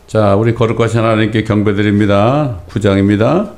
자, 우리 거룩하신 하나님께 경배드립니다. 9장입니다.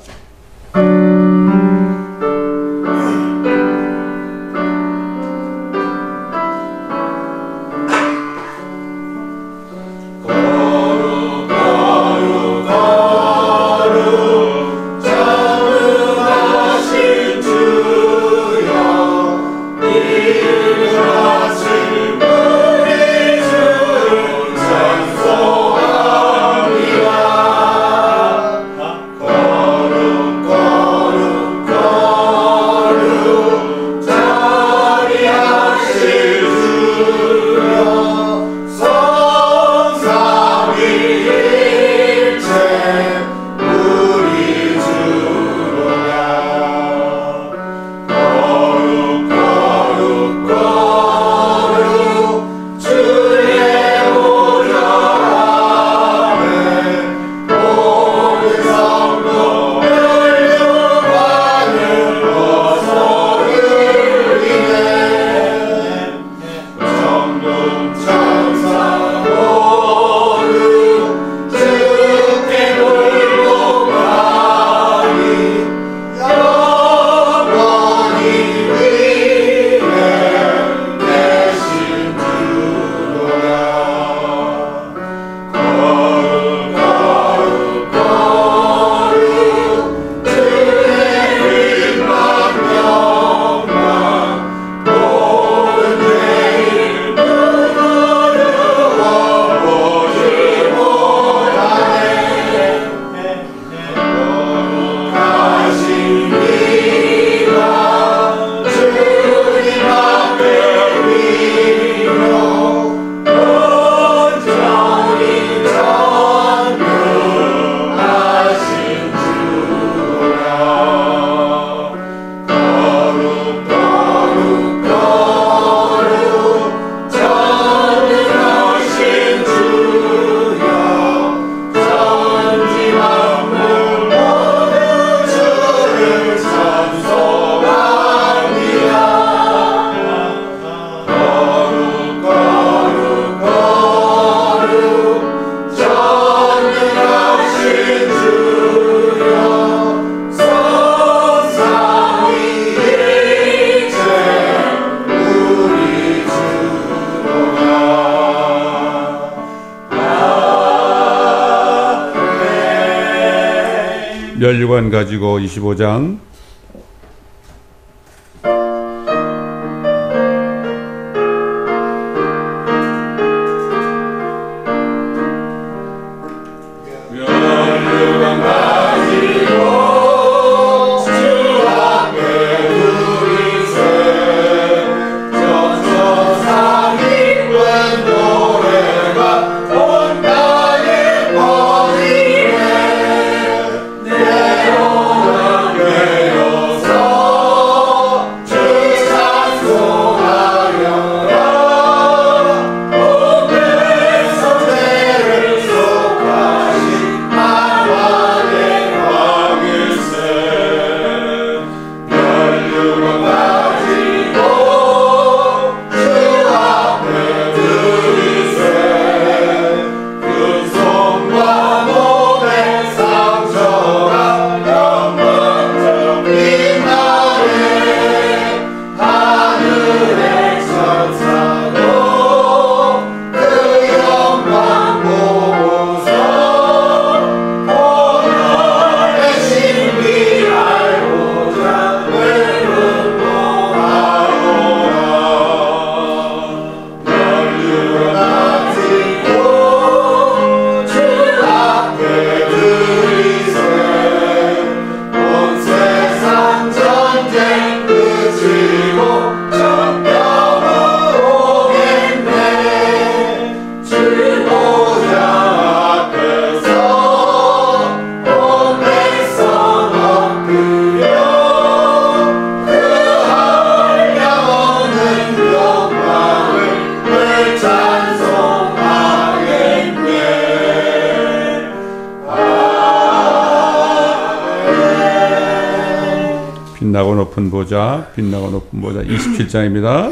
멸류관 가지고 25장. 빛나고 높은 보좌, 빛나고 높은 보좌 27장입니다.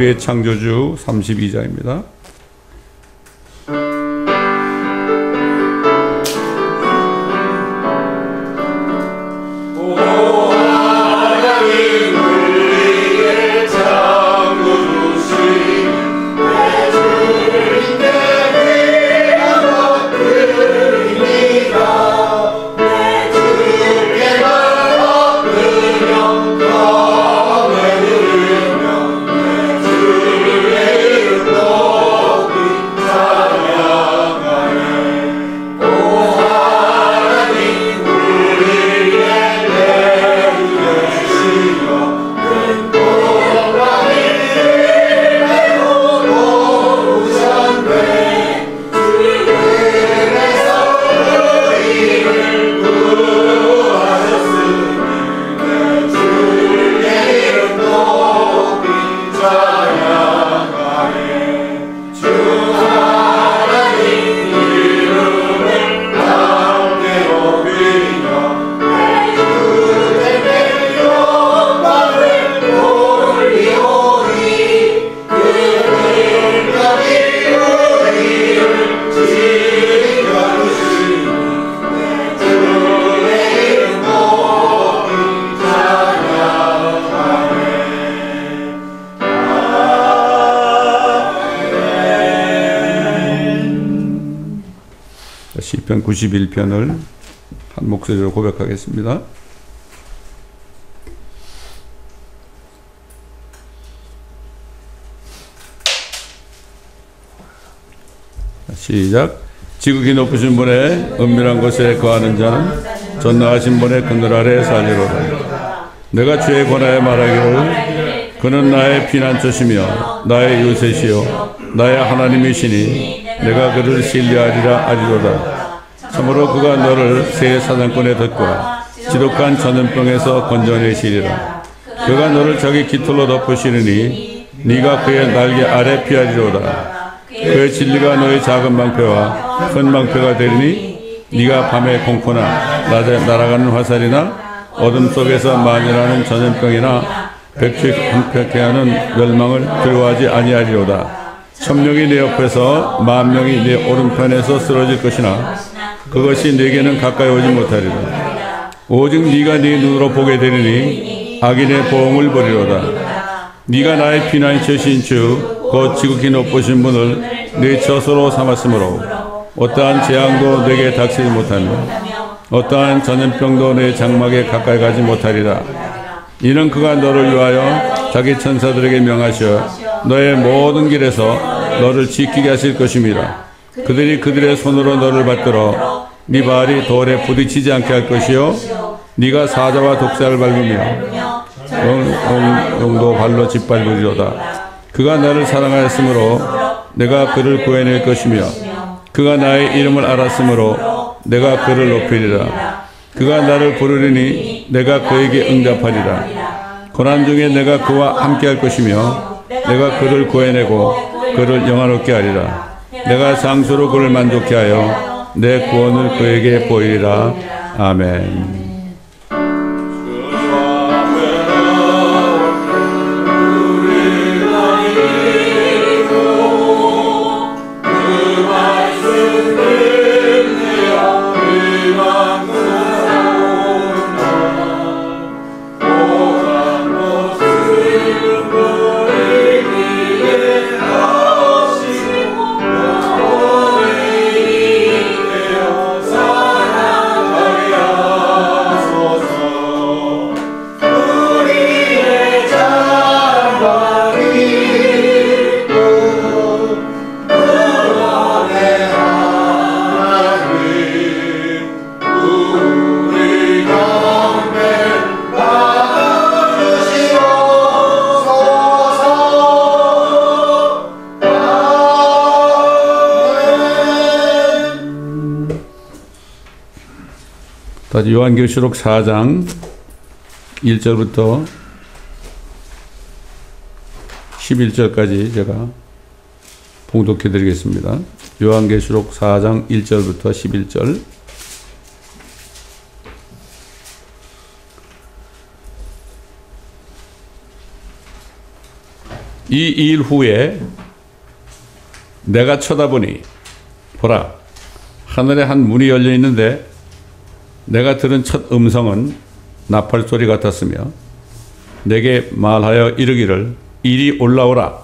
우리의 창조주 32자입니다. 시편 91편을 한 목소리로 고백하겠습니다. 시작. 지극히 높으신 분의 은밀한 곳에 거하는 자는 전능하신 분의 그늘 아래 살리로다. 내가 주의 권하여 말하기를 그는 나의 피난처시며 나의 요새시요 나의 하나님이시니 내가 그를 신뢰하리라 하리로다. 참으로 그가 너를 새 사냥꾼의 덫과 지독한 전염병에서 건져내시리라. 그가 너를 자기 깃털로 덮으시리니 네가 그의 날개 아래 피하리로다. 그의 진리가 너의 작은 방패와 큰 방패가 되리니 네가 밤에 공포나 낮에 날아가는 화살이나 어둠 속에서 만연하는 전염병이나 백주에 방패케 하는 멸망을 두려워하지 아니하리로다. 천명이 내 옆에서 만명이 내 오른편에서 쓰러질 것이나 그것이 내게는 가까이 오지 못하리라. 오직 네가 네 눈으로 보게 되리니 악인의 보응을 보리로다. 네가 나의 피난처신 주 곧 지극히 높으신 분을 네 처소로 삼았으므로 어떠한 재앙도 내게 닥치지 못하며 어떠한 전염병도 내 장막에 가까이 가지 못하리라. 이는 그가 너를 위하여 자기 천사들에게 명하시어 너의 모든 길에서 너를 지키게 하실 것입니다. 그들이 그들의 손으로 너를 받들어 네 발이 돌에 부딪히지 않게 할 것이요 네가 사자와 독사를 밟으며 용도 발로 짓밟으리로다. 그가 나를 사랑하였으므로 내가 그를 구해낼 것이며 그가 나의 이름을 알았으므로 내가 그를 높이리라. 그가 나를 부르리니 내가 그에게 응답하리라. 고난 중에 내가 그와 함께할 것이며 내가 그를 구해내고 그를 영화롭게 하리라. 내가 장수로 그를 만족케 하여 내 구원을 그에게 보이리라. 아멘. 다시 요한계시록 4장 1절부터 11절까지 제가 봉독해 드리겠습니다. 요한계시록 4장 1절부터 11절. 이 일 후에 내가 쳐다보니 보라, 하늘에 한 문이 열려 있는데 내가 들은 첫 음성은 나팔 소리 같았으며 내게 말하여 이르기를 이리 올라오라.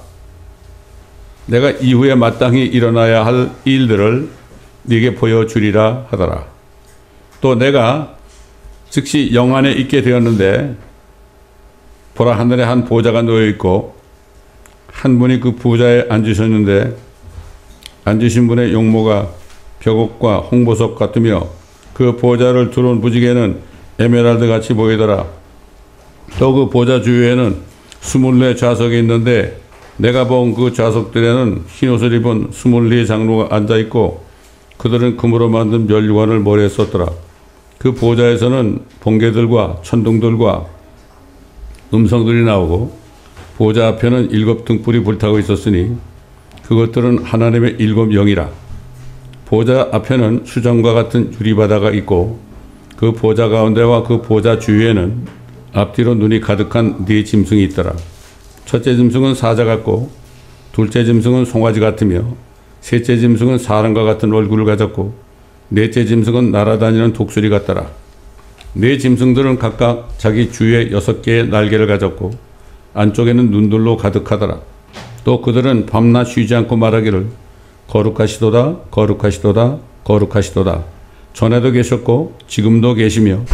내가 이후에 마땅히 일어나야 할 일들을 네게 보여주리라 하더라. 또 내가 즉시 영안에 있게 되었는데 보라, 하늘에 한 보좌가 놓여 있고 한 분이 그 보좌에 앉으셨는데 앉으신 분의 용모가 벽옥과 홍보석 같으며 그 보좌를 두른 무지개는 에메랄드 같이 보이더라. 또 그 보좌 주위에는 24 좌석이 있는데 내가 본 그 좌석들에는 흰옷을 입은 24 장로가 앉아있고 그들은 금으로 만든 면류관을 머리에 썼더라. 그 보좌에서는 번개들과 천둥들과 음성들이 나오고 보좌 앞에는 7 등불이 불타고 있었으니 그것들은 하나님의 7 영이라. 보좌 앞에는 수정과 같은 유리바다가 있고 그 보좌 가운데와 그 보좌 주위에는 앞뒤로 눈이 가득한 4 짐승이 있더라. 첫째 짐승은 사자 같고 둘째 짐승은 송아지 같으며 셋째 짐승은 사람과 같은 얼굴을 가졌고 넷째 짐승은 날아다니는 독수리 같더라. 4 짐승들은 각각 자기 주위에 6개의 날개를 가졌고 안쪽에는 눈들로 가득하더라. 또 그들은 밤낮 쉬지 않고 말하기를 거룩하시도다, 거룩하시도다, 거룩하시도다. 전에도 계셨고 지금도 계시며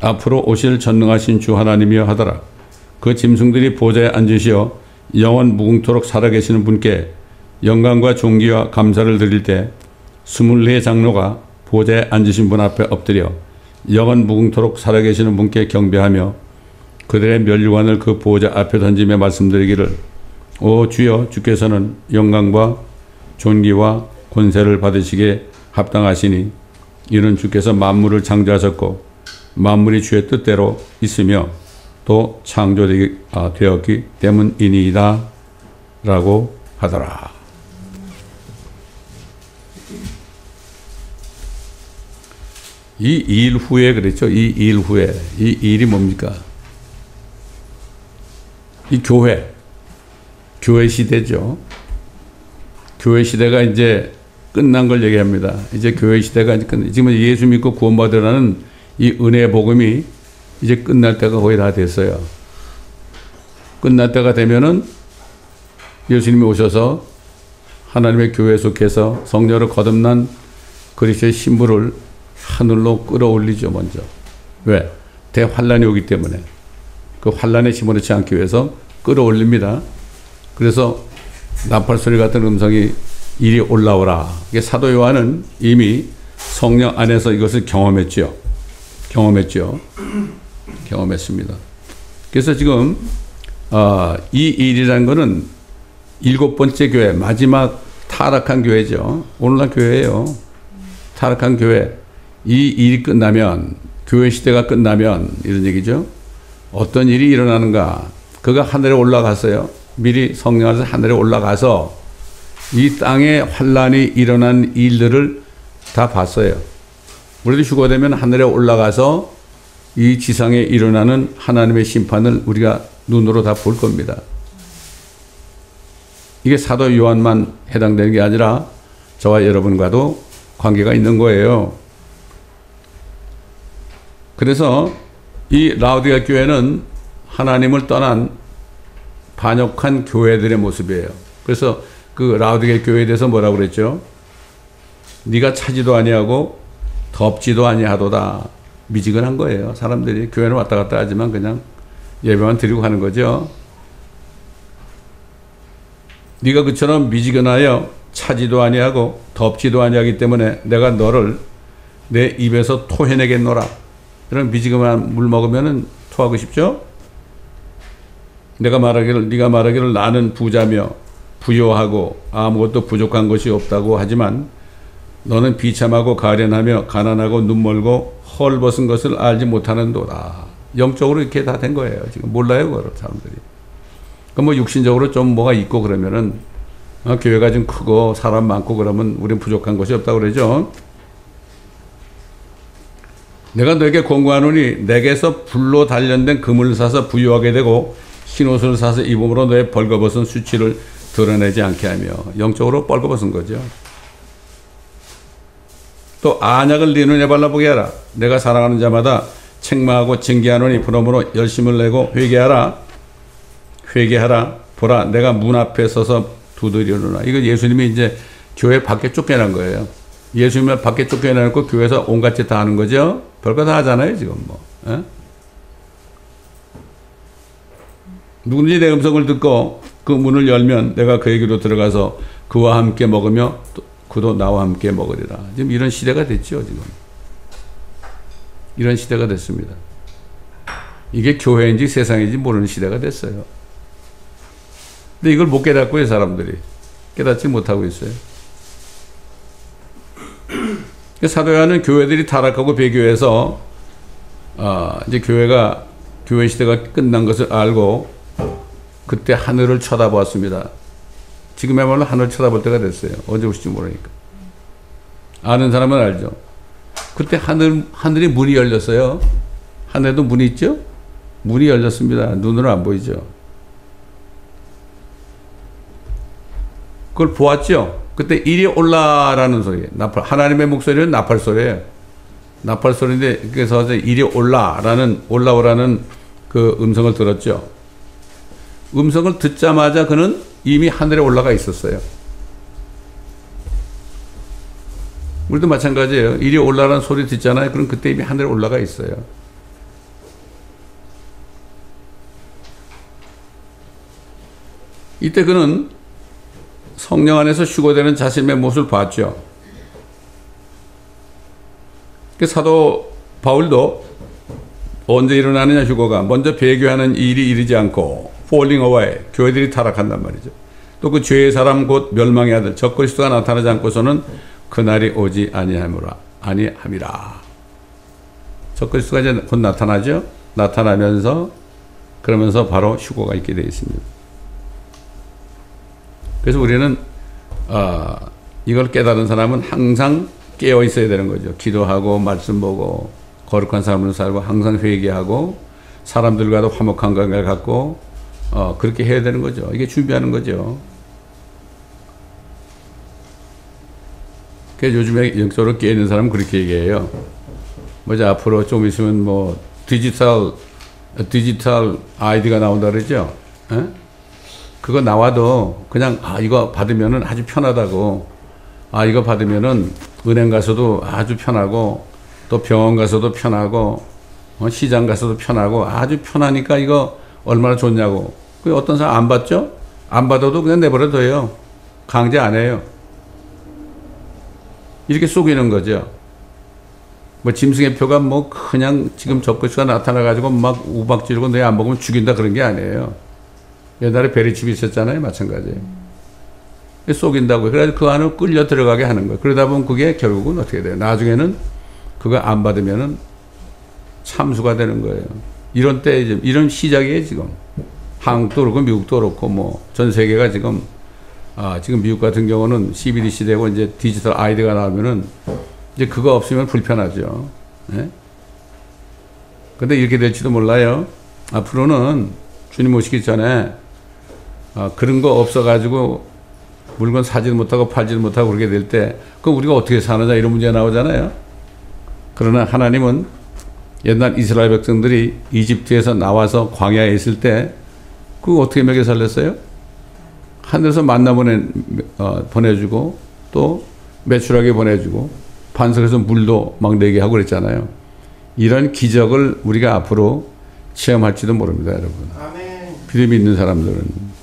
앞으로 오실 전능하신 주 하나님이여 하더라. 그 짐승들이 보좌에 앉으시어 영원 무궁토록 살아계시는 분께 영광과 존귀와 감사를 드릴 때 24 장로가 보좌에 앉으신 분 앞에 엎드려 영원 무궁토록 살아계시는 분께 경배하며 그들의 면류관을 그 보좌 앞에 던지며 말씀드리기를 오 주여, 주께서는 영광과 존귀와 권세를 받으시기에 합당하시니 이는 주께서 만물을 창조하셨고 만물이 주의 뜻대로 있으며 또 창조되었기 때문이니이다 라고 하더라. 이 일 후에 그랬죠. 이 일 후에. 이 일이 뭡니까? 이 교회 시대죠. 교회 시대가 이제 끝난 걸 얘기합니다. 이제 교회 시대가 이제 지금 예수 믿고 구원받으라는 이 은혜의 복음이 이제 끝날 때가 거의 다 됐어요. 끝날 때가 되면은 예수님이 오셔서 하나님의 교회에 속해서 성령으로 거듭난 그리스도의 신부를 하늘로 끌어올리죠, 먼저. 왜? 대환란이 오기 때문에. 그 환란에 집어넣지 않기 위해서 끌어올립니다. 그래서 나팔소리 같은 음성이 이리 올라오라. 이게 사도 요한은 이미 성령 안에서 이것을 경험했죠. 경험했습니다. 그래서 지금 이 일이라는 것은 7번째 교회, 마지막 타락한 교회죠. 오늘날 교회예요. 타락한 교회. 이 일이 끝나면, 교회 시대가 끝나면 이런 얘기죠. 어떤 일이 일어나는가? 그가 하늘에 올라갔어요. 미리 성령 안에서 하늘에 올라가서 이 땅에 환란이 일어난 일들을 다 봤어요. 우리도 휴거되면 하늘에 올라가서 이 지상에 일어나는 하나님의 심판을 우리가 눈으로 다 볼 겁니다. 이게 사도 요한만 해당되는 게 아니라 저와 여러분과도 관계가 있는 거예요. 그래서 이 라오디게아 교회는 하나님을 떠난 반역한 교회들의 모습이에요. 그래서 그 라오디게아 교회에 대해서 뭐라고 그랬죠? 네가 차지도 아니하고 덥지도 아니하도다. 미지근한 거예요. 사람들이 교회는 왔다 갔다 하지만 그냥 예배만 드리고 가는 거죠. 네가 그처럼 미지근하여 차지도 아니하고 덥지도 아니하기 때문에 내가 너를 내 입에서 토해내겠노라. 이런 미지근한 물 먹으면은 토하고 싶죠? 네가 말하기를 나는 부자며 부요하고 아무것도 부족한 것이 없다고 하지만 너는 비참하고 가련하며 가난하고 눈멀고 헐벗은 것을 알지 못하는도다. 영적으로 이렇게 다 된 거예요. 지금 몰라요, 그걸 사람들이. 그럼 뭐 육신적으로 좀 뭐가 있고 그러면은 교회가 좀 크고 사람 많고 그러면 우린 부족한 것이 없다고 그러죠. 내가 너에게 권고하노니 내게서 불로 단련된 금을 사서 부유하게 되고 흰 옷을 사서 입음으로 너의 벌거벗은 수치를 드러내지 않게 하며 영적으로 벌거벗은 거죠. 또 안약을 네 눈에 발라보게 하라. 내가 사랑하는 자마다 책망하고 징계하노니 그러므로 열심을 내고 회개하라. 회개하라. 보라 내가 문 앞에 서서 두드리노라. 이거 예수님이 이제 교회 밖에 쫓겨난 거예요. 예수님을 밖에 쫓겨내놓고 교회에서 온갖 짓 다 하는 거죠. 별거 다 하잖아요 지금 뭐. 에? 누구든지 내 음성을 듣고 그 문을 열면 내가 그에게로 들어가서 그와 함께 먹으며 그도 나와 함께 먹으리라. 지금 이런 시대가 됐죠 지금. 이런 시대가 됐습니다. 이게 교회인지 세상인지 모르는 시대가 됐어요. 근데 이걸 못 깨닫고요 사람들이. 깨닫지 못하고 있어요. 사도 요한은 교회들이 타락하고 배교해서 이제 교회 시대가 끝난 것을 알고 그때 하늘을 쳐다보았습니다. 지금야말로 하늘을 쳐다볼 때가 됐어요. 언제 오실지 모르니까. 아는 사람은 알죠. 그때 하늘이 문이 열렸어요. 하늘에도 문이 있죠? 문이 열렸습니다. 눈으로 안 보이죠. 그걸 보았죠? 그때 이리 올라라는 소리. 하나님의 목소리는 나팔 소리예요. 나팔 소리인데, 그래서 이리 올라오라는 그 음성을 들었죠. 음성을 듣자마자 그는 이미 하늘에 올라가 있었어요. 우리도 마찬가지예요. 이리 올라라는 소리 듣잖아요. 그럼 그때 이미 하늘에 올라가 있어요. 이때 그는 성령 안에서 휴거되는 자신의 모습을 봤죠. 그 사도 바울도 언제 일어나느냐 휴거가 먼저 배교하는 일이 이르지 않고 falling away 교회들이 타락한단 말이죠. 또 그 죄의 사람 곧 멸망의 아들 적그리스도가 나타나지 않고서는 그날이 오지 아니함이라. 적그리스도가 이제 곧 나타나죠. 나타나면서 그러면서 바로 휴거가 있게 되어 있습니다. 그래서 우리는 이걸 깨달은 사람은 항상 깨어 있어야 되는 거죠. 기도하고 말씀 보고 거룩한 삶을 살고 항상 회개하고 사람들과도 화목한 관계를 갖고 그렇게 해야 되는 거죠. 이게 준비하는 거죠. 그래서 요즘에 영적으로 깨어 있는 사람은 그렇게 얘기해요. 뭐죠? 앞으로 좀 있으면 뭐 디지털 아이디가 나온다 그러죠. 에? 그거 나와도 그냥 이거 받으면은 아주 편하다고. 이거 받으면은 은행 가서도 아주 편하고 또 병원 가서도 편하고 시장 가서도 편하고 아주 편하니까 이거 얼마나 좋냐고. 그 어떤 사람 안 받죠? 안 받아도 그냥 내버려 둬요. 강제 안 해요. 이렇게 속이는 거죠. 뭐 짐승의 표가 뭐 그냥 지금 적그리스도가 나타나가지고 막 우박 지르고 너희 안 먹으면 죽인다 그런 게 아니에요. 옛날에 베리집이 있었잖아요. 마찬가지예요. 속인다고요. 그래서 그 안으로 끌려 들어가게 하는 거예요. 그러다 보면 그게 결국은 어떻게 돼요? 나중에는 그거 안 받으면은 참수가 되는 거예요. 이런 때, 이런 시작이에요, 지금. 한국도 그렇고, 미국도 그렇고, 뭐, 전 세계가 지금, 지금 미국 같은 경우는 CBD 시대고, 이제 디지털 아이디가 나오면은, 이제 그거 없으면 불편하죠. 예? 근데 이렇게 될지도 몰라요. 앞으로는 주님 오시기 전에, 그런 거 없어가지고, 물건 사지도 못하고 팔지도 못하고 그렇게 될 때, 그럼 우리가 어떻게 사느냐 이런 문제가 나오잖아요. 그러나 하나님은 옛날 이스라엘 백성들이 이집트에서 나와서 광야에 있을 때, 그거 어떻게 먹여 살렸어요? 하늘에서 만나 보내주고, 또 매출하게 보내주고, 반석에서 물도 막 내게 하고 그랬잖아요. 이런 기적을 우리가 앞으로 체험할지도 모릅니다, 여러분. 아멘. 믿음이 있는 사람들은.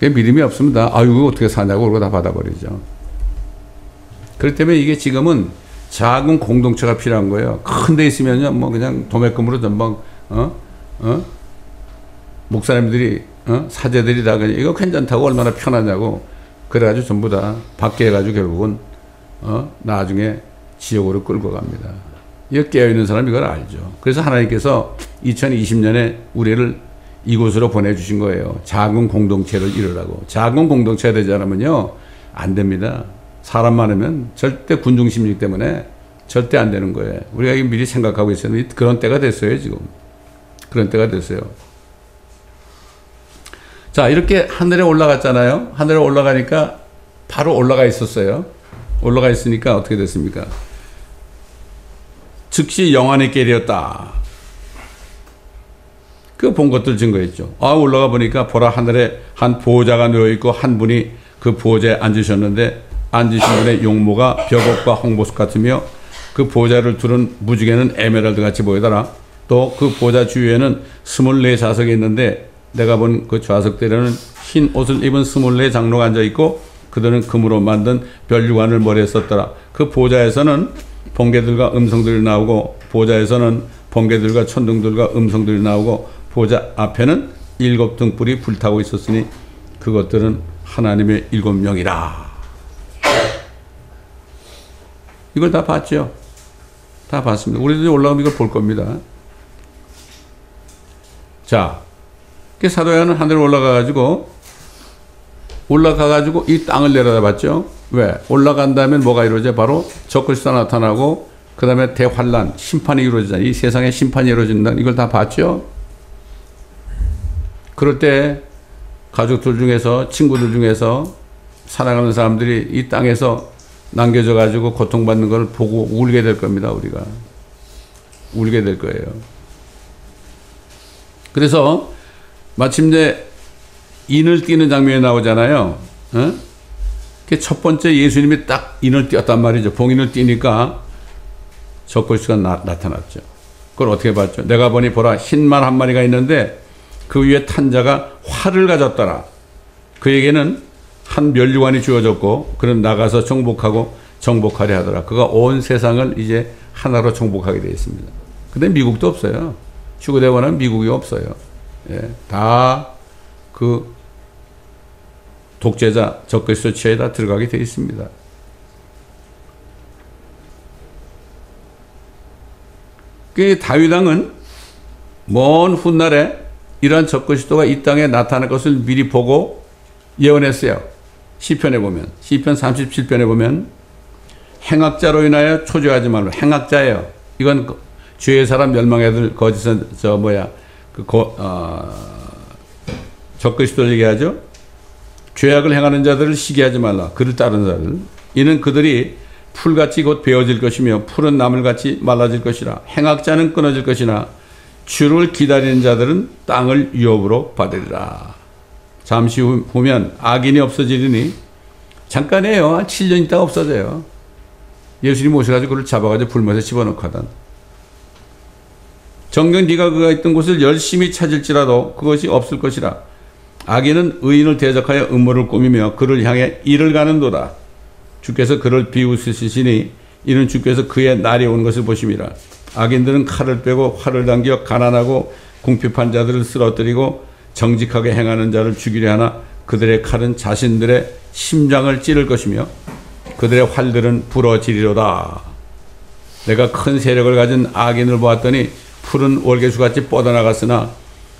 믿음이 없습니다. 이거 어떻게 사냐고 그러고 다 받아버리죠. 그렇기 때문에 이게 지금은 작은 공동체가 필요한 거예요. 큰 데 있으면요, 뭐 그냥 도매금으로 전방, 목사님들이, 사제들이 다 그냥 이거 괜찮다고 얼마나 편하냐고. 그래가지고 전부 다 받게 해가지고 결국은, 나중에 지옥으로 끌고 갑니다. 이거 깨어있는 사람이 이걸 알죠. 그래서 하나님께서 2020년에 우리를 이곳으로 보내주신 거예요. 작은 공동체를 이루라고. 작은 공동체가 되지 않으면요, 안 됩니다. 사람 많으면 절대 군중심리 때문에 절대 안 되는 거예요. 우리가 미리 생각하고 있어요. 그런 때가 됐어요, 지금. 그런 때가 됐어요. 자, 이렇게 하늘에 올라갔잖아요. 하늘에 올라가니까 바로 올라가 있었어요. 올라가 있으니까 어떻게 됐습니까? 즉시 영안의 깨리였다. 그 본 것들 증거했죠. 아, 올라가 보니까 보라 하늘에 한 보호자가 놓여있고 한 분이 그 보호자에 앉으셨는데 앉으신 분의 용모가 벽옥과 홍보석 같으며 그 보호자를 두른 무지개는 에메랄드 같이 보이더라. 또 그 보호자 주위에는 24좌석이 있는데 내가 본 그 좌석들에는 흰 옷을 입은 24 장로가 앉아있고 그들은 금으로 만든 별유관을 머리에 썼더라. 그 보호자에서는 번개들과 음성들이 나오고 보호자에서는 번개들과 천둥들과 음성들이 나오고 보호자 앞에는 7 등불이 불타고 있었으니 그것들은 하나님의 7명이라. 이걸 다 봤죠. 다 봤습니다. 우리들이 올라가면 이걸 볼 겁니다. 자, 사도 요한은 하늘에 올라가가지고 이 땅을 내려다봤죠. 왜? 올라간 다음에 뭐가 이루어져? 바로 적그리스도가 나타나고 그 다음에 대환란, 심판이 이루어지잖아요. 이 세상에 심판이 이루어진다. 이걸 다 봤죠. 그럴 때 가족들 중에서, 친구들 중에서 사랑하는 사람들이 이 땅에서 남겨져 가지고 고통받는 걸 보고 울게 될 겁니다. 우리가 울게 될 거예요. 그래서 마침내 인을 띄는 장면이 나오잖아요. 어? 첫 번째 예수님이 딱 인을 띄었단 말이죠. 봉인을 띄니까 적그리스도가 나타났죠. 그걸 어떻게 봤죠? 내가 보니 보라 흰 말 한 마리가 있는데 그 위에 탄 자가 활을 가졌더라. 그에게는 한 면류관이 주어졌고 그는 나가서 정복하고 정복하려 하더라. 그가 온 세상을 이제 하나로 정복하게 되어 있습니다. 근데 미국도 없어요. 휴거되거나 미국이 없어요. 예, 다 그 독재자 적그리스도 치하에 다 들어가게 되어 있습니다. 그 다윗 왕은 먼 훗날에 이러한 적그리스도가 이 땅에 나타날 것을 미리 보고 예언했어요. 시편에 보면, 시편 37편에 보면 행악자로 인하여 초조하지 말라. 행악자예요. 이건 죄의 사람 멸망의 아들 거짓은 적그리스도를 얘기하죠. 죄악을 행하는 자들을 시기하지 말라. 그를 따르는 자들. 이는 그들이 풀같이 곧 베어질 것이며 푸른 나물같이 말라질 것이라. 행악자는 끊어질 것이나 주를 기다리는 자들은 땅을 유업으로 받으리라. 잠시 후면 악인이 없어지리니 잠깐이에요. 한 7년 있다가 없어져요. 예수님 오셔가지고 그를 잡아가지고 불못에 집어넣고 하던. 정녕 네가 그가 있던 곳을 열심히 찾을지라도 그것이 없을 것이라. 악인은 의인을 대적하여 음모를 꾸미며 그를 향해 이를 가는도다. 주께서 그를 비웃으시니 이는 주께서 그의 날이 오는 것을 보심이라. 악인들은 칼을 빼고 활을 당겨 가난하고 궁핍한 자들을 쓰러뜨리고 정직하게 행하는 자를 죽이려 하나 그들의 칼은 자신들의 심장을 찌를 것이며 그들의 활들은 부러지리로다. 내가 큰 세력을 가진 악인을 보았더니 푸른 월계수같이 뻗어나갔으나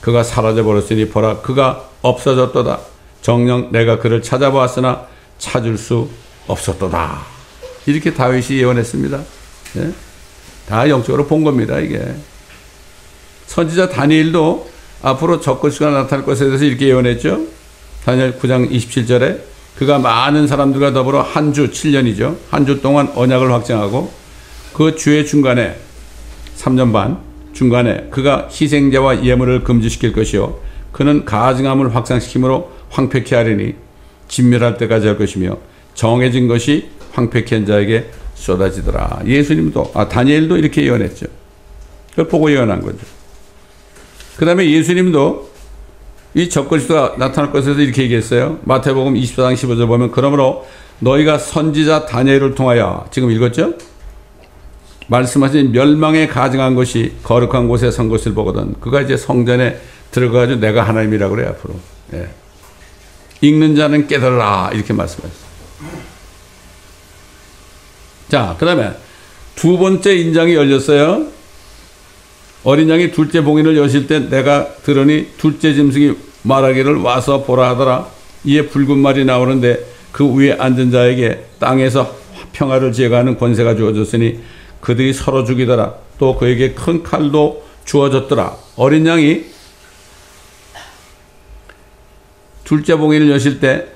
그가 사라져버렸으니 보라 그가 없어졌도다. 정녕 내가 그를 찾아보았으나 찾을 수 없었도다. 이렇게 다윗이 예언했습니다. 예? 다 영적으로 본 겁니다. 이게 선지자 다니엘도 앞으로 적그리스도가 나타날 것에 대해서 이렇게 예언했죠. 다니엘 9장 27절에 그가 많은 사람들과 더불어 한 주 7년이죠. 한 주 동안 언약을 확정하고 그 주의 중간에 3년 반 중간에 그가 희생제와 예물을 금지시킬 것이요 그는 가증함을 확산시키므로 황폐케 하리니 진멸할 때까지 할 것이며 정해진 것이 황폐케 한 자에게 쏟아지더라. 예수님도 다니엘도 이렇게 예언했죠. 그걸 보고 예언한 거죠. 그 다음에 예수님도 이 적그리스도가 나타날 것에 대해서 이렇게 얘기했어요. 마태복음 24장 15절 보면 그러므로 너희가 선지자 다니엘을 통하여 지금 읽었죠? 말씀하신 멸망에 가증한 것이 거룩한 곳에 선 것을 보거든. 그가 이제 성전에 들어가가지고 내가 하나님이라고 그래요. 앞으로. 예. 읽는 자는 깨달으라 이렇게 말씀하셨어요. 자, 그 다음에 두 번째 인장이 열렸어요. 어린 양이 둘째 봉인을 여실 때 내가 들으니 둘째 짐승이 말하기를 와서 보라 하더라. 이에 붉은 말이 나오는데 그 위에 앉은 자에게 땅에서 평화를 지어가는 권세가 주어졌으니 그들이 서로 죽이더라. 또 그에게 큰 칼도 주어졌더라. 어린 양이 둘째 봉인을 여실 때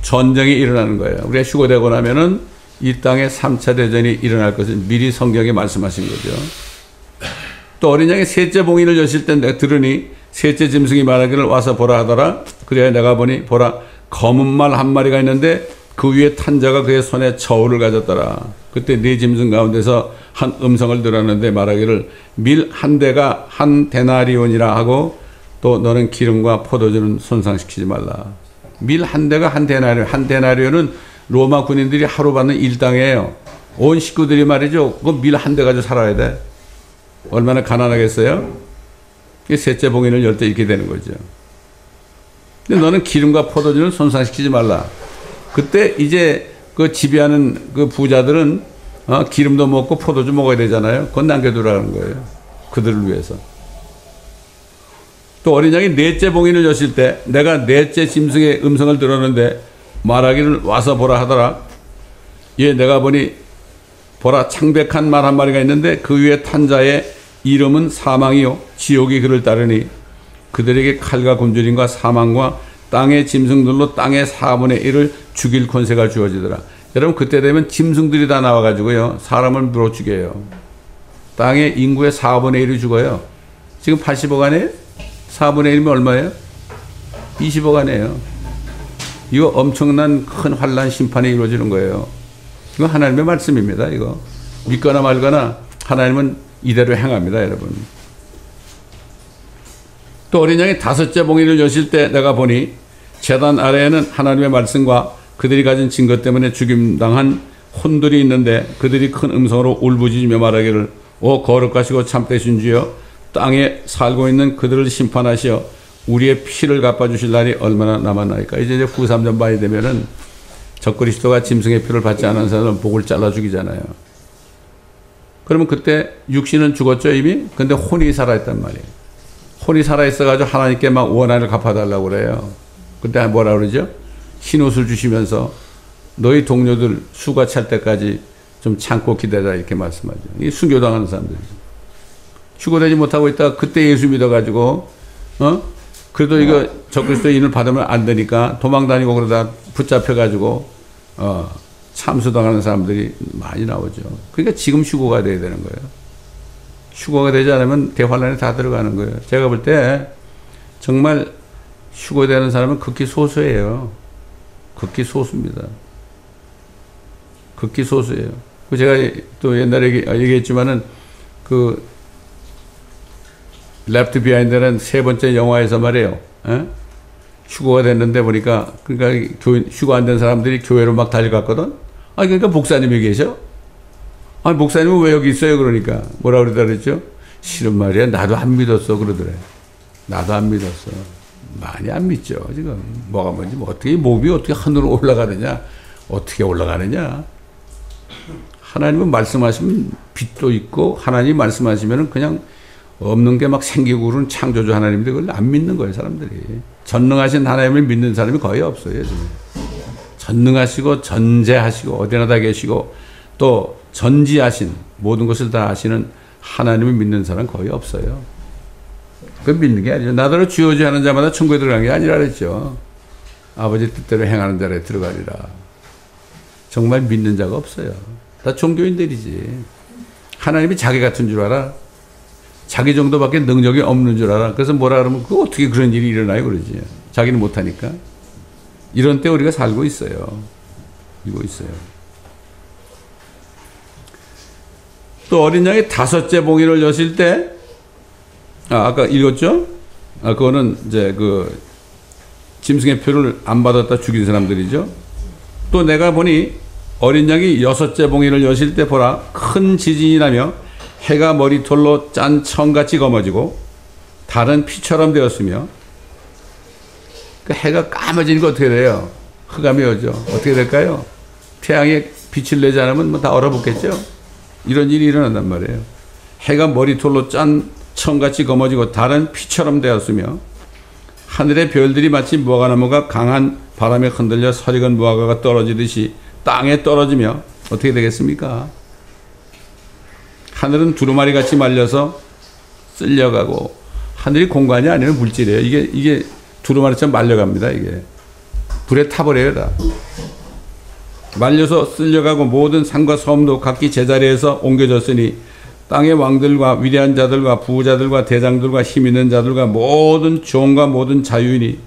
전쟁이 일어나는 거예요. 우리가 휴거되고 나면은 이 땅에 3차 대전이 일어날 것을 미리 성경에 말씀하신 거죠. 또 어린 양의 셋째 봉인을 여실 때 내가 들으니 셋째 짐승이 말하기를 와서 보라 하더라. 그래야 내가 보니 보라 검은 말 한 마리가 있는데 그 위에 탄 자가 그의 손에 저울을 가졌더라. 그때 네 짐승 가운데서 한 음성을 들었는데 말하기를 밀 한 대가 한 데나리온이라 하고 또 너는 기름과 포도주는 손상시키지 말라. 밀 한 대가 한 데나리온. 한 데나리온은 로마 군인들이 하루 받는 일당이에요. 온 식구들이 말이죠. 그 밀 한 대 가지고 살아야 돼. 얼마나 가난하겠어요? 셋째 봉인을 열 때 이렇게 되는 거죠. 근데 너는 기름과 포도주는 손상시키지 말라. 그때 이제 그 지배하는 그 부자들은 기름도 먹고 포도주 먹어야 되잖아요. 그건 남겨두라는 거예요. 그들을 위해서. 또 어린 양이 넷째 봉인을 여실 때 내가 넷째 짐승의 음성을 들었는데 말하기를 와서 보라 하더라. 예, 내가 보니 보라 창백한 말 한 마리가 있는데 그 위에 탄 자의 이름은 사망이요 지옥이 그를 따르니 그들에게 칼과 굶주림과 사망과 땅의 짐승들로 땅의 4분의 1을 죽일 권세가 주어지더라. 여러분 그때 되면 짐승들이 다 나와가지고요 사람을 물어 죽여요. 땅의 인구의 4분의 1이 죽어요. 지금 80억 안에 4분의 1이면 얼마예요? 20억 안에요. 이거 엄청난 큰 환란 심판이 이루어지는 거예요. 이거 하나님의 말씀입니다. 이거 믿거나 말거나 하나님은 이대로 행합니다, 여러분. 또 어린 양이 다섯째 봉인을 여실 때 내가 보니 제단 아래에는 하나님의 말씀과 그들이 가진 증거 때문에 죽임당한 혼들이 있는데 그들이 큰 음성으로 울부짖으며 말하기를 오 거룩하시고 참되신 주여 땅에 살고 있는 그들을 심판하시어 우리의 피를 갚아주실 날이 얼마나 남았나이까. 이제 후삼전 바이 되면은 적그리스도가 짐승의 피를 받지 않은 사람은 목을 잘라 죽이잖아요. 그러면 그때 육신은 죽었죠 이미. 근데 혼이 살아있단 말이에요. 혼이 살아있어가지고 하나님께 막 원한을 갚아달라고 그래요. 그때 뭐라 그러죠? 흰 옷을 주시면서 너희 동료들 수가 찰 때까지 좀 참고 기다려 이렇게 말씀하죠. 이 순교당하는 사람들이죠. 휴거되지 못하고 있다가 그때 예수 믿어가지고 그래도 이거 적그리스도인을 받으면 안 되니까 도망다니고 그러다 붙잡혀가지고 참수당하는 사람들이 많이 나오죠. 그러니까 지금 휴거가 돼야 되는 거예요. 휴거가 되지 않으면 대환란에 다 들어가는 거예요. 제가 볼 때 정말 휴거되는 사람은 극히 소수예요. 극히 소수입니다. 극히 소수예요. 제가 또 옛날에 얘기했지만은 그 레프트 비하인드는 세 번째 영화에서 말이에요. 휴거가 됐는데 보니까 그러니까 휴거 안 된 사람들이 교회로 막 달려갔거든. 그러니까 목사님이 계셔. 목사님은 왜 여기 있어요? 그러니까 뭐라 그러다 그랬죠? 싫은 말이야. 나도 안 믿었어 그러더래. 나도 안 믿었어. 많이 안 믿죠 지금. 뭐가 뭔지 어떻게 몸이 어떻게 하늘로 올라가느냐? 어떻게 올라가느냐? 하나님은 말씀하시면 빛도 있고 하나님 말씀하시면은 그냥 없는 게 막 생기고 그러는 창조주 하나님인데 그걸 안 믿는 거예요 사람들이. 전능하신 하나님을 믿는 사람이 거의 없어요 지금. 전능하시고 전제하시고 어디나 다 계시고 또 전지하신 모든 것을 다 아시는 하나님을 믿는 사람 거의 없어요. 그건 믿는 게 아니죠. 나더러 주여주 하는 자마다 천국에 들어가는 게 아니라 그랬죠. 아버지 뜻대로 행하는 자에 들어가리라. 정말 믿는 자가 없어요. 다 종교인들이지. 하나님이 자기 같은 줄 알아. 자기 정도밖에 능력이 없는 줄 알아. 그래서 뭐라 그러면 그 어떻게 그런 일이 일어나요 그러지. 자기는 못하니까. 이런 때 우리가 살고 있어요. 살고 있어요. 또 어린 양이 다섯째 봉인을 여실 때 아까 읽었죠? 그거는 이제 그 짐승의 표를 안 받았다 죽인 사람들이죠. 또 내가 보니 어린 양이 여섯째 봉인을 여실 때 보라 큰 지진이 나며 해가 머리털로 짠 청같이 검어지고 달은 피처럼 되었으며 그 해가 까매지니까 어떻게 돼요? 흑암이 오죠. 어떻게 될까요? 태양에 빛을 내지 않으면 뭐 다 얼어붙겠죠. 이런 일이 일어난단 말이에요. 해가 머리털로 짠 청같이 검어지고 달은 피처럼 되었으며 하늘의 별들이 마치 무화과나무가 강한 바람에 흔들려 설익은 무화과가 떨어지듯이 땅에 떨어지며 어떻게 되겠습니까? 하늘은 두루마리 같이 말려서 쓸려가고 하늘이 공간이 아니라 물질이에요. 이게 두루마리처럼 말려갑니다. 이게 불에 타버려요. 다 말려서 쓸려가고 모든 산과 섬도 각기 제자리에서 옮겨졌으니 땅의 왕들과 위대한 자들과 부자들과 대장들과 힘 있는 자들과 모든 종과 모든 자유인이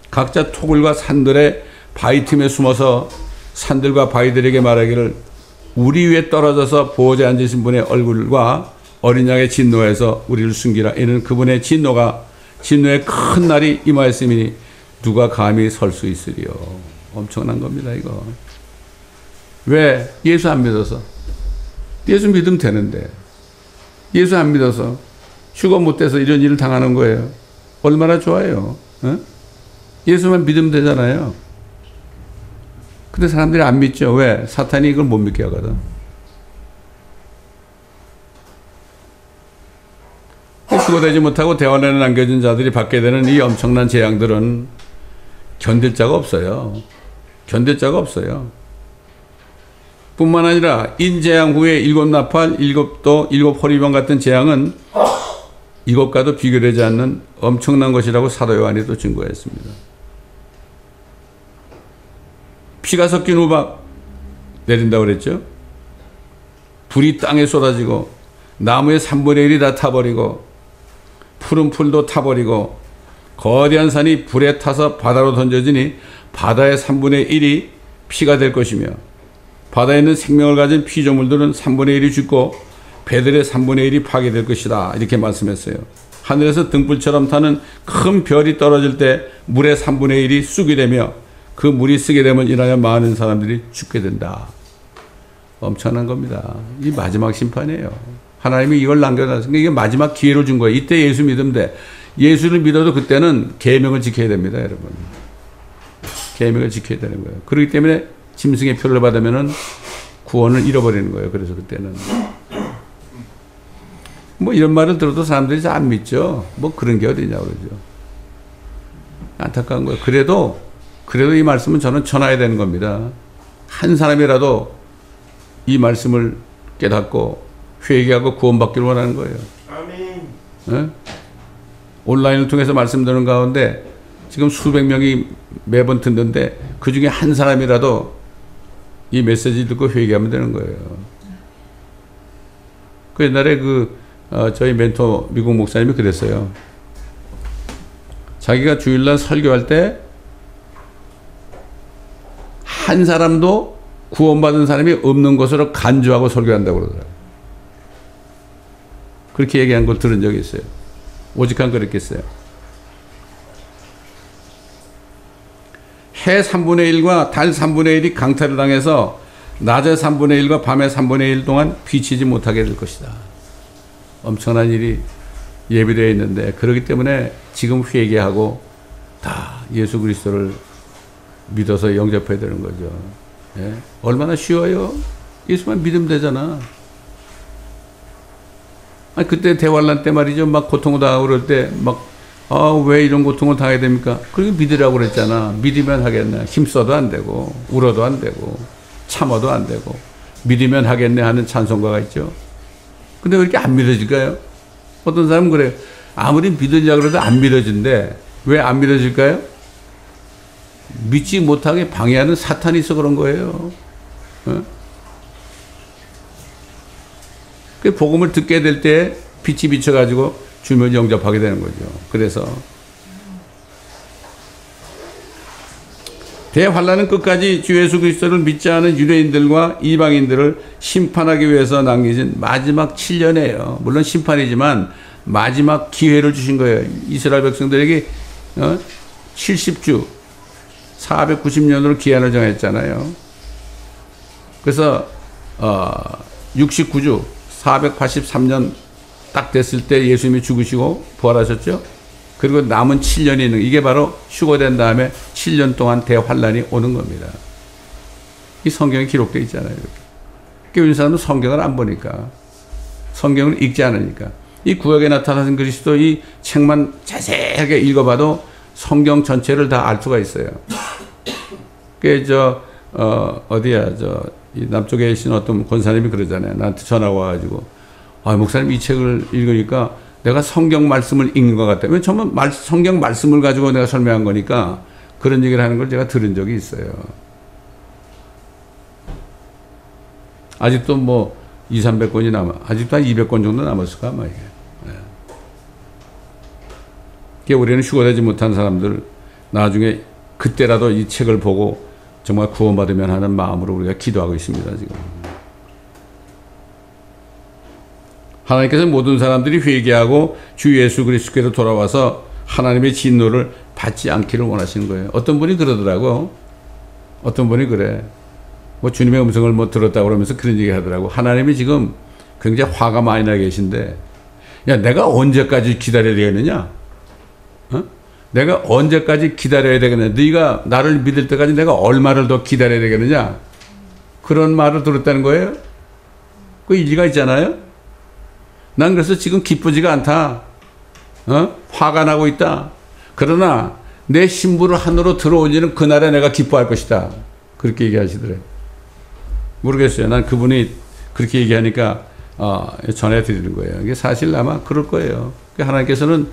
각자 토굴과 산들의 바위 틈에 숨어서 산들과 바위들에게 말하기를 우리 위에 떨어져서 보호자에 앉으신 분의 얼굴과 어린 양의 진노에서 우리를 숨기라. 이는 그분의 진노의 큰 날이 임하였으니 누가 감히 설 수 있으리요. 엄청난 겁니다, 이거. 왜? 예수 안 믿어서. 예수 믿으면 되는데 예수 안 믿어서 휴거 못 돼서 이런 일을 당하는 거예요. 얼마나 좋아요. 어? 예수만 믿으면 되잖아요. 근데 사람들이 안 믿죠. 왜? 사탄이 이걸 못 믿게 하거든. 휴거되지 못하고 대환란에 남겨진 자들이 받게 되는 이 엄청난 재앙들은 견딜 자가 없어요. 견딜 자가 없어요. 뿐만 아니라 인재앙 후에 7나팔, 7도, 7호리병 같은 재앙은 이것과도 비교되지 않는 엄청난 것이라고 사도 요한이 또 증거했습니다. 피가 섞인 우박 내린다고 그랬죠. 불이 땅에 쏟아지고 나무의 3분의 1이 다 타버리고 푸른 풀도 타버리고 거대한 산이 불에 타서 바다로 던져지니 바다의 3분의 1이 피가 될 것이며 바다에 있는 생명을 가진 피조물들은 3분의 1이 죽고 배들의 3분의 1이 파괴될 것이다. 이렇게 말씀했어요. 하늘에서 등불처럼 타는 큰 별이 떨어질 때 물의 3분의 1이 쑥이 되며 그 물이 쓰게 되면 인하여 많은 사람들이 죽게 된다. 엄청난 겁니다. 이 마지막 심판이에요. 하나님이 이걸 남겨놨으니까 이게 마지막 기회를 준 거예요. 이때 예수 믿으면 돼. 예수를 믿어도 그때는 계명을 지켜야 됩니다, 여러분. 계명을 지켜야 되는 거예요. 그렇기 때문에 짐승의 표를 받으면은 구원을 잃어버리는 거예요. 그래서 그때는 뭐 이런 말을 들어도 사람들이 잘 안 믿죠. 뭐 그런 게 어디냐 그러죠. 안타까운 거예요. 그래도 이 말씀은 저는 전해야 되는 겁니다. 한 사람이라도 이 말씀을 깨닫고 회개하고 구원받기를 원하는 거예요. 아멘. 네? 온라인을 통해서 말씀 듣는 가운데 지금 수백 명이 매번 듣는데 그 중에 한 사람이라도 이 메시지 듣고 회개하면 되는 거예요. 그 옛날에 저희 멘토 미국 목사님이 그랬어요. 자기가 주일날 설교할 때 한 사람도 구원받은 사람이 없는 것으로 간주하고 설교한다고 그러더라고요. 그렇게 얘기한 걸 들은 적이 있어요. 오직 한 그랬겠어요. 해 3분의 1과 달 3분의 1이 강타를 당해서 낮의 3분의 1과 밤의 3분의 1 동안 비치지 못하게 될 것이다. 엄청난 일이 예비되어 있는데 그렇기 때문에 지금 회개하고 다 예수 그리스도를 믿어서 영접해야 되는 거죠. 예? 얼마나 쉬워요? 예수만 믿으면 되잖아. 아니, 그때 대환란 때 말이죠. 막 고통을 당하고 그럴 때 막 왜 이런 고통을 당해야 됩니까? 그렇게 믿으라고 그랬잖아. 믿으면 하겠네. 힘써도 안 되고 울어도 안 되고 참아도 안 되고 믿으면 하겠네 하는 찬송가가 있죠. 근데 왜 이렇게 안 믿어질까요? 어떤 사람은 그래요. 아무리 믿으려고 그래도 안 믿어진대. 왜 안 믿어질까요? 믿지 못하게 방해하는 사탄이 있어 그런 거예요. 어? 그 복음을 듣게 될 때 빛이 비쳐가지고 주면 영접하게 되는 거죠. 그래서 대환란은 끝까지 주 예수 그리스도를 믿지 않은 유대인들과 이방인들을 심판하기 위해서 남겨진 마지막 7년이에요. 물론 심판이지만 마지막 기회를 주신 거예요. 이스라엘 백성들에게 70주 490년으로 기한을 정했잖아요. 그래서 69주 483년 딱 됐을 때 예수님이 죽으시고 부활하셨죠. 그리고 남은 7년이 있는 이게 바로 휴거된 다음에 7년 동안 대환란이 오는 겁니다. 이 성경에 기록되어 있잖아요. 이렇게 사람은 성경을 안 보니까 성경을 읽지 않으니까 이 구약에 나타나신 그리스도 이 책만 자세하게 읽어봐도 성경 전체를 다 알 수가 있어요. 이 남쪽에 계신 어떤 권사님이 그러잖아요. 나한테 전화가 와가지고 목사님 이 책을 읽으니까 내가 성경 말씀을 읽는 것 같다. 왜 정말 성경 말씀을 가지고 내가 설명한 거니까 그런 얘기를 하는 걸 제가 들은 적이 있어요. 아직도 뭐 200~300권이 아직도 한 200권 정도 남았을까 아마 이게. 우리는 휴거되지 못한 사람들 나중에 그때라도 이 책을 보고 정말 구원받으면 하는 마음으로 우리가 기도하고 있습니다. 지금 하나님께서 모든 사람들이 회개하고 주 예수 그리스도께로 돌아와서 하나님의 진노를 받지 않기를 원하시는 거예요. 어떤 분이 그러더라고. 어떤 분이 그래. 뭐 주님의 음성을 뭐 들었다고 그러면서 그런 얘기 하더라고. 하나님이 지금 굉장히 화가 많이 나 계신데, 야, 내가 언제까지 기다려야 되겠느냐? 어? 내가 언제까지 기다려야 되겠느냐? 네가 나를 믿을 때까지 내가 얼마를 더 기다려야 되겠느냐? 그런 말을 들었다는 거예요. 그 일리가 있잖아요. 난 그래서 지금 기쁘지가 않다. 화가 나고 있다. 그러나 내 신부를 하늘로 들어올리는 그날에 내가 기뻐할 것이다. 그렇게 얘기하시더래요. 모르겠어요. 난 그분이 그렇게 얘기하니까 전해드리는 거예요. 이게 사실 아마 그럴 거예요. 하나님께서는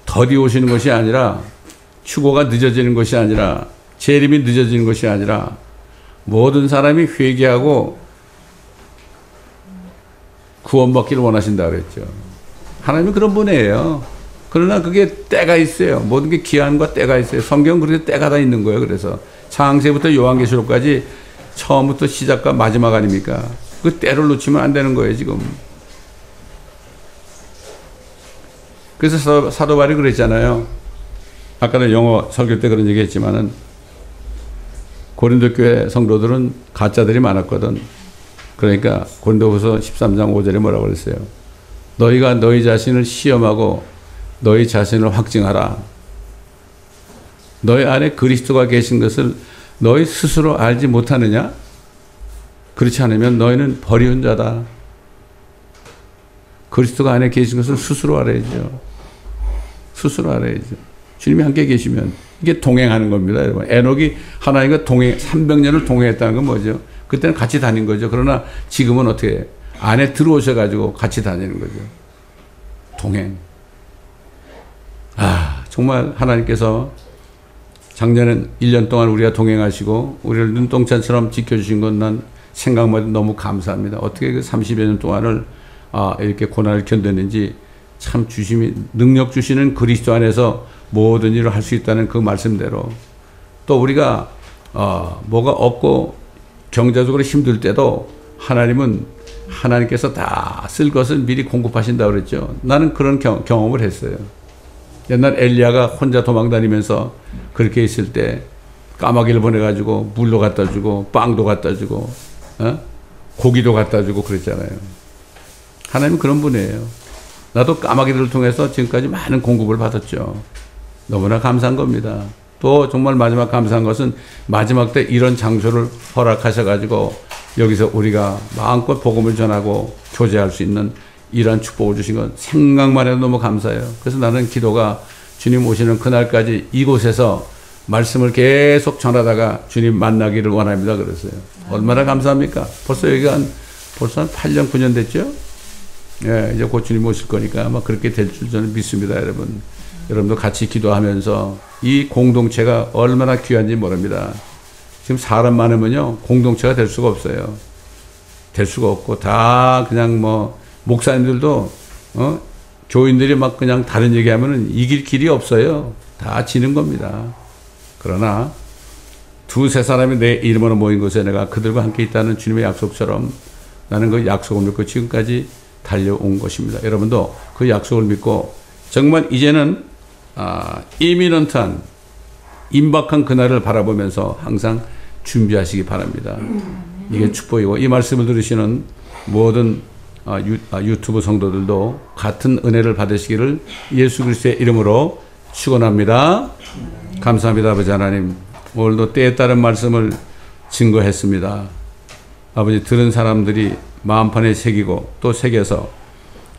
더디 오시는 것이 아니라, 추고가 늦어지는 것이 아니라, 재림이 늦어지는 것이 아니라, 모든 사람이 회개하고 구원받기를 원하신다 그랬죠. 하나님은 그런 분이에요. 그러나 그게 때가 있어요. 모든 게 기한과 때가 있어요. 성경은 그렇게 때가 다 있는 거예요. 그래서 창세부터 요한계시록까지 처음부터 시작과 마지막 아닙니까? 그 때를 놓치면 안 되는 거예요, 지금. 그래서 사도 바울이 그랬잖아요. 아까는 영어 설교 때 그런 얘기 했지만은, 고린도 교회 성도들은 가짜들이 많았거든. 그러니까 고린도후서 13장 5절에 뭐라고 그랬어요? 너희가 너희 자신을 시험하고 너희 자신을 확증하라. 너희 안에 그리스도가 계신 것을 너희 스스로 알지 못하느냐? 그렇지 않으면 너희는 버리운 자다. 그리스도가 안에 계신 것을 스스로 알아야죠. 스스로 알아야죠. 주님이 함께 계시면 이게 동행하는 겁니다, 여러분. 에녹이 하나님과 300년을 동행했다는 건 뭐죠? 그때는 같이 다닌 거죠. 그러나 지금은 어떻게 해요? 안에 들어오셔가지고 같이 다니는 거죠. 동행. 정말 하나님께서 작년엔 1년 동안 우리가 동행하시고 우리를 눈동자처럼 지켜주신 건 난 생각만 해도 너무 감사합니다. 어떻게 그 30여 년 동안을 이렇게 고난을 견뎠는지 참 능력 주시는 그리스도 안에서 모든 일을 할 수 있다는 그 말씀대로, 또 우리가 뭐가 없고 경제적으로 힘들 때도 하나님께서 다 쓸 것을 미리 공급하신다고 그랬죠. 나는 그런 경험을 했어요. 옛날 엘리야가 혼자 도망다니면서 그렇게 있을 때 까마귀를 보내가지고 물도 갖다 주고 빵도 갖다 주고 고기도 갖다 주고 그랬잖아요. 하나님은 그런 분이에요. 나도 까마귀들을 통해서 지금까지 많은 공급을 받았죠. 너무나 감사한 겁니다. 또 정말 마지막 감사한 것은 마지막 때 이런 장소를 허락하셔가지고 여기서 우리가 마음껏 복음을 전하고 교제할 수 있는 이러한 축복을 주신 건 생각만 해도 너무 감사해요. 그래서 나는 기도가 주님 오시는 그날까지 이곳에서 말씀을 계속 전하다가 주님 만나기를 원합니다. 그랬어요. 얼마나 감사합니까? 벌써 여기가 벌써 한 8년, 9년 됐죠? 예, 이제 곧 주님 오실 거니까 아마 그렇게 될 줄 저는 믿습니다, 여러분. 여러분도 같이 기도하면서 이 공동체가 얼마나 귀한지 모릅니다. 지금 사람 많으면요, 공동체가 될 수가 없어요. 될 수가 없고, 다 그냥 목사님들도, 교인들이 막 그냥 다른 얘기 하면은 이길 길이 없어요. 다 지는 겁니다. 그러나, 2~3 사람이 내 이름으로 모인 곳에 내가 그들과 함께 있다는 주님의 약속처럼 나는 그 약속을 믿고 지금까지 달려온 것입니다. 여러분도 그 약속을 믿고 정말 이제는 이미넌트한 임박한 그날을 바라보면서 항상 준비하시기 바랍니다. 이게 축복이고, 이 말씀을 들으시는 모든 유튜브 성도들도 같은 은혜를 받으시기를 예수 그리스도의 이름으로 축원합니다. 감사합니다. 아버지 하나님, 오늘도 때에 따른 말씀을 증거했습니다. 아버지, 들은 사람들이 마음판에 새기고 또 새겨서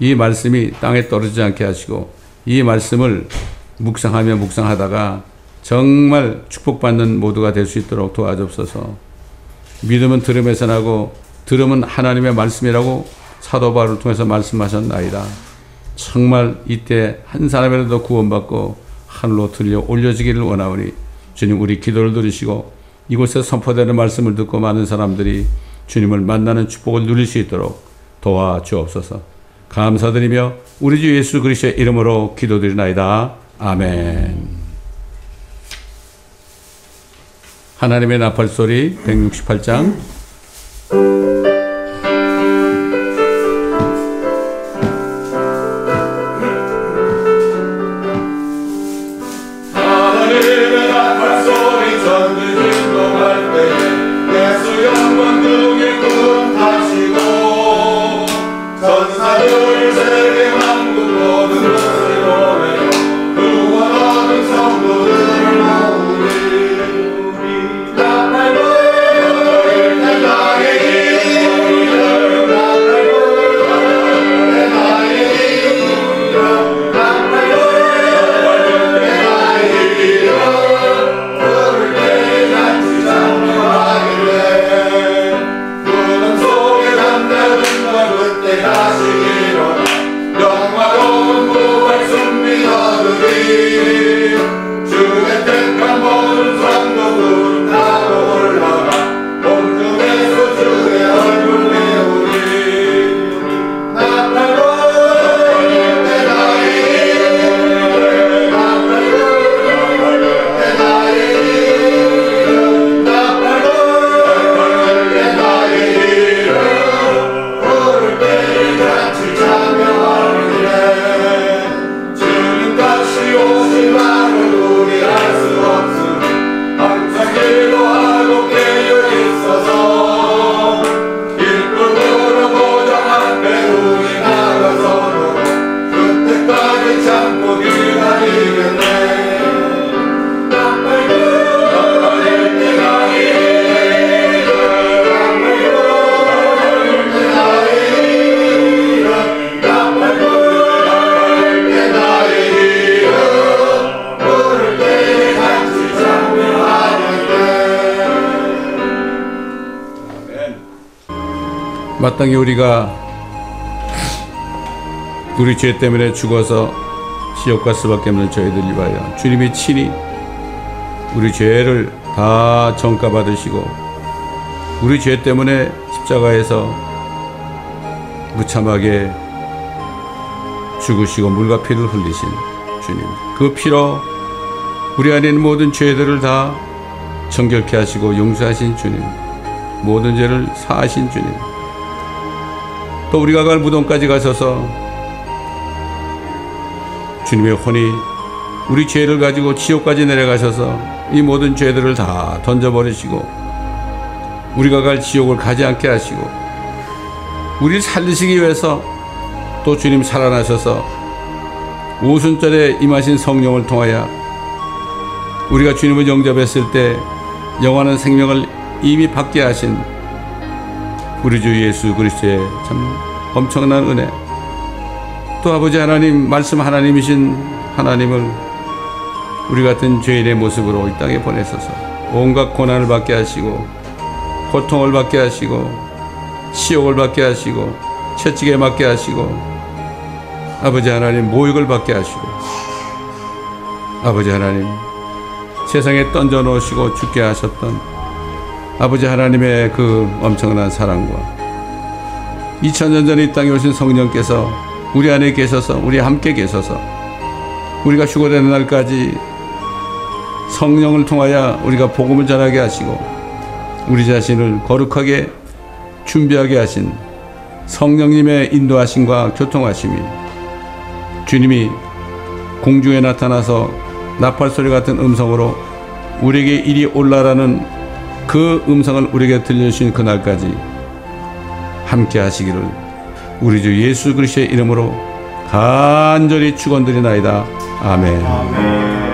이 말씀이 땅에 떨어지지 않게 하시고 이 말씀을 묵상하며 묵상하다가 정말 축복받는 모두가 될 수 있도록 도와주옵소서. 믿음은 들음에서 나고 들음은 하나님의 말씀이라고 사도 바울을 통해서 말씀하셨나이다. 정말 이때 한 사람이라도 구원받고 하늘로 들려 올려지기를 원하오니 주님 우리 기도를 들으시고 이곳에 선포되는 말씀을 듣고 많은 사람들이 주님을 만나는 축복을 누릴 수 있도록 도와주옵소서. 감사드리며 우리 주 예수 그리스도의 이름으로 기도드리나이다. 아멘. 하나님의 나팔소리 168장. 마땅히 우리가 우리 죄 때문에 죽어서 지옥 갈 수밖에 없는 저희들 위하여 주님이 친히 우리 죄를 다 전가받으시고 우리 죄 때문에 십자가에서 무참하게 죽으시고 물과 피를 흘리신 주님, 그 피로 우리 안에 있는 모든 죄들을 다 정결케 하시고 용서하신 주님, 모든 죄를 사하신 주님, 또 우리가 갈 무덤까지 가셔서 주님의 혼이 우리 죄를 가지고 지옥까지 내려가셔서 이 모든 죄들을 다 던져버리시고 우리가 갈 지옥을 가지 않게 하시고 우리를 살리시기 위해서 또 주님 살아나셔서 오순절에 임하신 성령을 통하여 우리가 주님을 영접했을 때 영원한 생명을 이미 받게 하신 우리 주 예수 그리스도의 참 엄청난 은혜, 또 아버지 하나님 말씀 하나님이신 하나님을 우리 같은 죄인의 모습으로 이 땅에 보내셔서 온갖 고난을 받게 하시고 고통을 받게 하시고 치욕을 받게 하시고 채찍에 맞게 하시고 아버지 하나님 모욕을 받게 하시고 아버지 하나님 세상에 던져 놓으시고 죽게 하셨던 아버지 하나님의 그 엄청난 사랑과 2000년 전에 이 땅에 오신 성령께서 우리 안에 계셔서 우리 함께 계셔서 우리가 휴거되는 날까지 성령을 통하여 우리가 복음을 전하게 하시고 우리 자신을 거룩하게 준비하게 하신 성령님의 인도하심과 교통하심이 주님이 공중에 나타나서 나팔소리 같은 음성으로 우리에게 이리 올라라는 그 음성을 우리에게 들려주신 그날까지 함께 하시기를 우리 주 예수 그리스도의 이름으로 간절히 축원드리나이다. 아멘.